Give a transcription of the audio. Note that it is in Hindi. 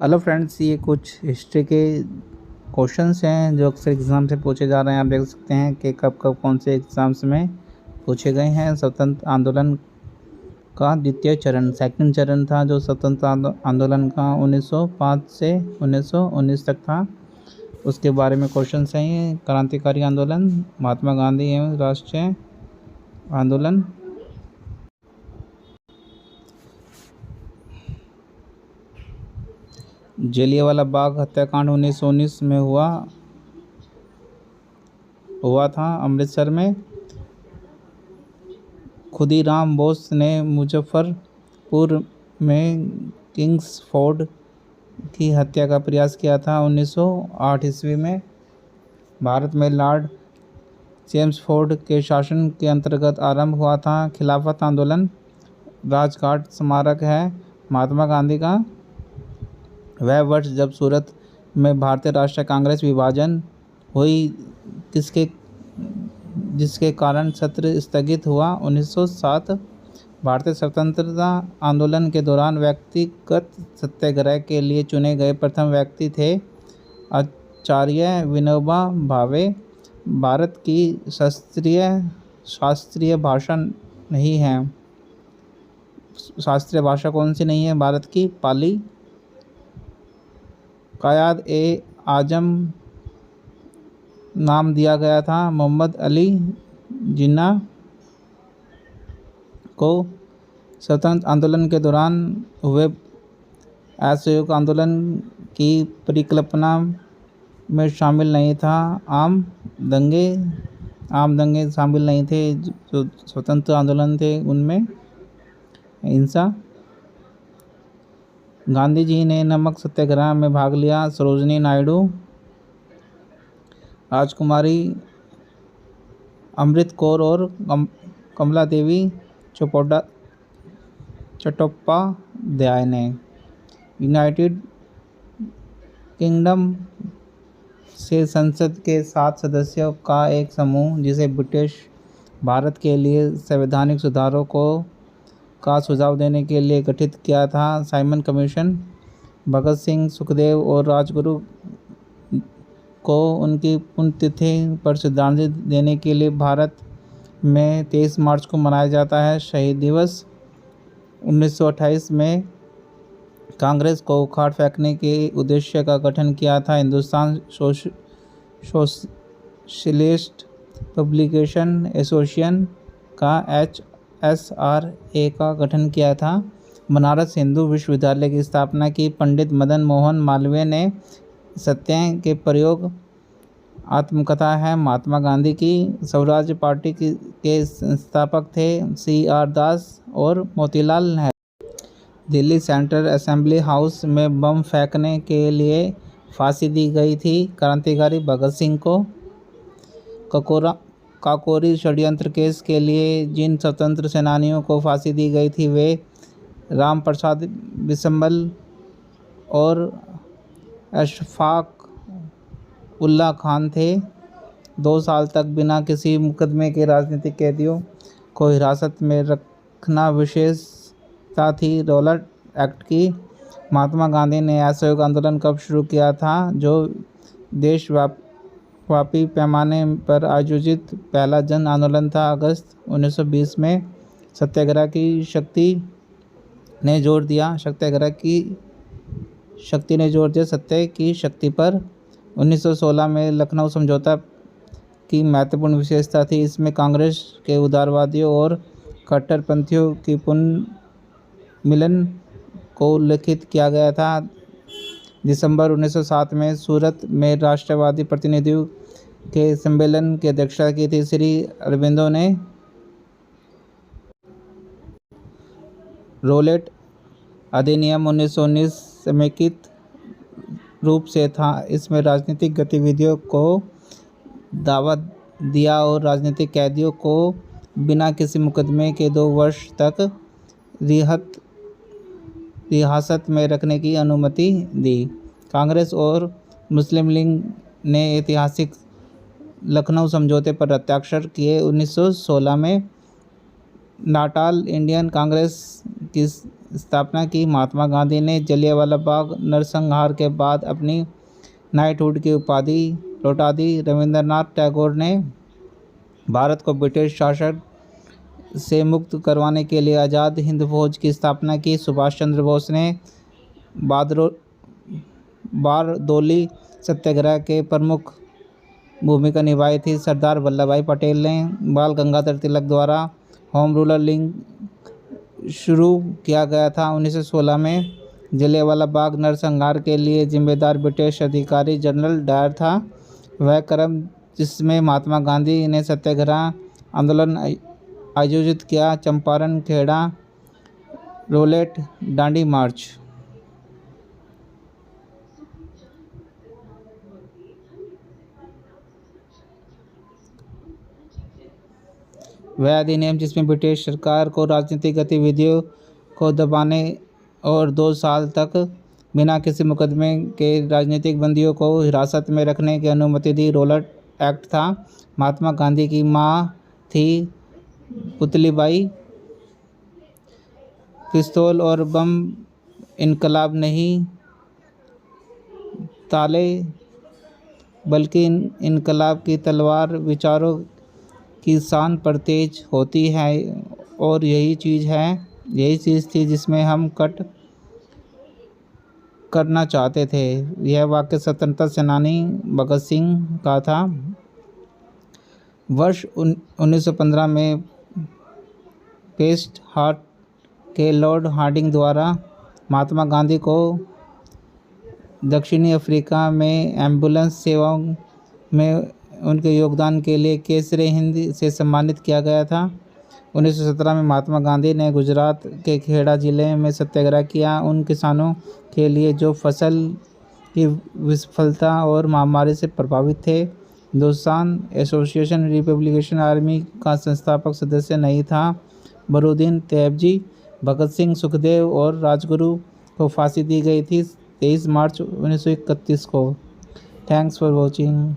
हेलो फ्रेंड्स, ये कुछ हिस्ट्री के क्वेश्चंस हैं जो अक्सर एग्ज़ाम से पूछे जा रहे हैं। आप देख सकते हैं कि कब कब कौन से एग्ज़ाम्स में पूछे गए हैं। स्वतंत्र आंदोलन का द्वितीय चरण सेकंड चरण था जो स्वतंत्र आंदोलन का 1905 से 1919 तक था। उसके बारे में क्वेश्चंस हैं। ये क्रांतिकारी आंदोलन, महात्मा गांधी एवं राष्ट्रीय आंदोलन, जलियांवाला बाग हत्याकांड 1919 में हुआ था अमृतसर में। खुदीराम बोस ने मुजफ्फरपुर में किंग्सफोर्ड की हत्या का प्रयास किया था 1908 ईस्वी में। भारत में लॉर्ड चेम्सफोर्ड के शासन के अंतर्गत आरंभ हुआ था खिलाफत आंदोलन। राजघाट स्मारक है महात्मा गांधी का वह वर्ष जब सूरत में भारतीय राष्ट्रीय कांग्रेस विभाजन हुई जिसके कारण सत्र स्थगित हुआ 1907। भारतीय स्वतंत्रता आंदोलन के दौरान व्यक्तिगत सत्याग्रह के लिए चुने गए प्रथम व्यक्ति थे आचार्य विनोबा भावे। भारत की शास्त्रीय भाषा नहीं है। शास्त्रीय भाषा कौन सी नहीं है भारत की? पाली। कायद ए आजम नाम दिया गया था मोहम्मद अली जिन्ना को। स्वतंत्र आंदोलन के दौरान हुए असहयोग आंदोलन की परिकल्पना में शामिल नहीं था। आम दंगे शामिल नहीं थे। जो स्वतंत्र आंदोलन थे उनमें हिंसा। गांधी जी ने नमक सत्याग्रह में भाग लिया। सरोजिनी नायडू, राजकुमारी अमृत कौर और कमला देवी चट्टोपाध्याय ने। यूनाइटेड किंगडम से संसद के 7 सदस्यों का एक समूह जिसे ब्रिटिश भारत के लिए संवैधानिक सुधारों का सुझाव देने के लिए गठित किया था साइमन कमीशन। भगत सिंह, सुखदेव और राजगुरु को उनकी पुण्यतिथि पर श्रद्धांजलि देने के लिए भारत में 23 मार्च को मनाया जाता है शहीद दिवस। 1928 में कांग्रेस को उखाड़ फेंकने के उद्देश्य का गठन किया था। हिंदुस्तान सोशलिस्ट पब्लिकेशन एसोसिएशन का HSRA का गठन किया था। बनारस हिंदू विश्वविद्यालय की स्थापना की पंडित मदन मोहन मालवीय ने। सत्य के प्रयोग आत्मकथा है महात्मा गांधी की। स्वराज पार्टी के संस्थापक थे CR दास और Motilal Nehru. Delhi central assembly house में बम फेंकने के लिए फांसी दी गई थी क्रांतिकारी भगत सिंह को। काकोरी षड्यंत्र केस के लिए जिन स्वतंत्र सेनानियों को फांसी दी गई थी वे राम प्रसाद बिस्मिल और अशफाक उल्ला खान थे। 2 साल तक बिना किसी मुकदमे के राजनीतिक कैदियों को हिरासत में रखना विशेषता थी रॉलेट एक्ट की। महात्मा गांधी ने असहयोग आंदोलन कब शुरू किया था? जो देशव्यापी पैमाने पर आयोजित पहला जन आंदोलन था अगस्त 1920 में। सत्याग्रह की शक्ति ने जोर दिया सत्य की शक्ति पर। 1916 में लखनऊ समझौता की महत्वपूर्ण विशेषता थी। इसमें कांग्रेस के उदारवादियों और कट्टरपंथियों की पुनर्मिलन को उल्लेखित किया गया था। दिसंबर 1907 में सूरत में राष्ट्रवादी प्रतिनिधियों के सम्मेलन की अध्यक्षता की थी श्री अरबिंदो ने। रॉलेट अधिनियम 1919 समेकित रूप से था। इसमें राजनीतिक गतिविधियों को दावा दिया और राजनीतिक कैदियों को बिना किसी मुकदमे के 2 वर्ष तक रियासत में रखने की अनुमति दी। कांग्रेस और मुस्लिम लीग ने ऐतिहासिक लखनऊ समझौते पर हस्ताक्षर किए। 1916 में नाटाल इंडियन कांग्रेस की स्थापना की। महात्मा गांधी ने जलियांवाला बाग नरसंहार के बाद अपनी नाइटहुड की उपाधि लौटा दी। रविंद्रनाथ टैगोर ने भारत को ब्रिटिश शासन से मुक्त करवाने के लिए आज़ाद हिंद फौज की स्थापना की। सुभाष चंद्र बोस ने बारदोली सत्याग्रह के प्रमुख भूमिका निभाई थी। सरदार वल्लभ भाई पटेल ने बाल गंगाधर तिलक द्वारा होम रूल लीग शुरू किया गया था। 1916 में जलियांवाला बाग नरसंहार के लिए जिम्मेदार ब्रिटिश अधिकारी जनरल डायर था। वह क्रम जिसमें महात्मा गांधी ने सत्याग्रह आंदोलन आयोजित किया। चंपारण, खेड़ा, रोलेट, डांडी मार्च। वह अधिनियम जिसमें ब्रिटिश सरकार को राजनीतिक गतिविधियों को दबाने और 2 साल तक बिना किसी मुकदमे के राजनीतिक बंदियों को हिरासत में रखने की अनुमति दी, रोलेट एक्ट था। महात्मा गांधी की मां थी पुतलीबाई। पिस्तौल और बम इनकलाब नहीं ताले, बल्कि इनकलाब की तलवार विचारों की शान पर तेज होती है, और यही चीज़ थी जिसमें हम कट करना चाहते थे। यह वाक्य स्वतंत्रता सेनानी भगत सिंह का था। वर्ष 1915 में पेस्ट हार्ट के लॉर्ड हार्डिंग द्वारा महात्मा गांधी को दक्षिणी अफ्रीका में एम्बुलेंस सेवाओं में उनके योगदान के लिए केसरे हिंद से सम्मानित किया गया था। 1917 में महात्मा गांधी ने गुजरात के खेड़ा जिले में सत्याग्रह किया, उन किसानों के लिए जो फसल की विफलता और महामारी से प्रभावित थे। हिंदुस्तान एसोसिएशन रिपब्लिकन आर्मी का संस्थापक सदस्य नहीं था। बरूदीन तैयबजी, भगत सिंह, सुखदेव और राजगुरु को फांसी दी गई थी 23 मार्च 1931 को। Thanks for watching.